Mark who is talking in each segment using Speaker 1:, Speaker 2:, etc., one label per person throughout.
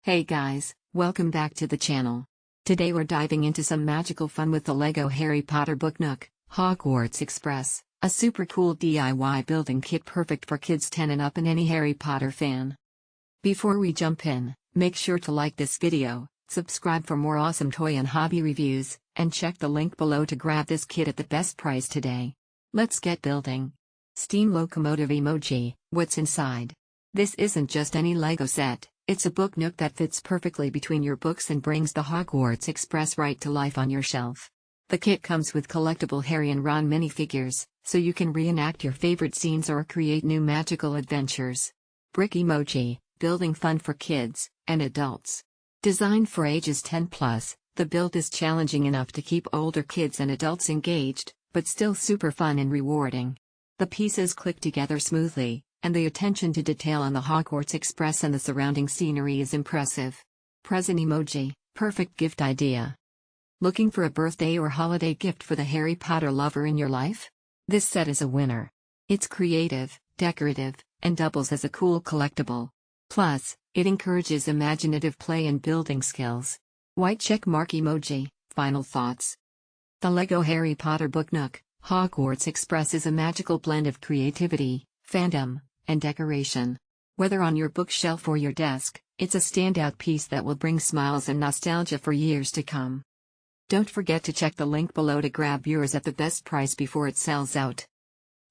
Speaker 1: Hey guys, welcome back to the channel. Today we're diving into some magical fun with the LEGO Harry Potter book Nook, Hogwarts Express, a super cool DIY building kit perfect for kids 10 and up and any Harry Potter fan. Before we jump in, make sure to like this video, subscribe for more awesome toy and hobby reviews, and check the link below to grab this kit at the best price today. Let's get building. Steam locomotive emoji, what's inside? This isn't just any LEGO set. It's a book Nook that fits perfectly between your books and brings the Hogwarts Express right to life on your shelf. The kit comes with collectible Harry and Ron minifigures, so you can reenact your favorite scenes or create new magical adventures. Brick emoji, building fun for kids and adults. Designed for ages 10 plus, the build is challenging enough to keep older kids and adults engaged, but still super fun and rewarding. The pieces click together smoothly, and the attention to detail on the Hogwarts Express and the surrounding scenery is impressive. Present emoji, perfect gift idea. Looking for a birthday or holiday gift for the Harry Potter lover in your life? This set is a winner. It's creative, decorative, and doubles as a cool collectible. Plus, it encourages imaginative play and building skills. White check mark emoji, final thoughts. The LEGO Harry Potter book Nook, Hogwarts Express is a magical blend of creativity, fandom, and decoration. Whether on your bookshelf or your desk, it's a standout piece that will bring smiles and nostalgia for years to come. Don't forget to check the link below to grab yours at the best price before it sells out.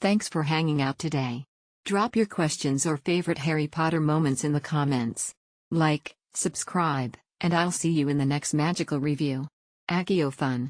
Speaker 1: Thanks for hanging out today. Drop your questions or favorite Harry Potter moments in the comments. Like, subscribe, and I'll see you in the next magical review. Accio Fun.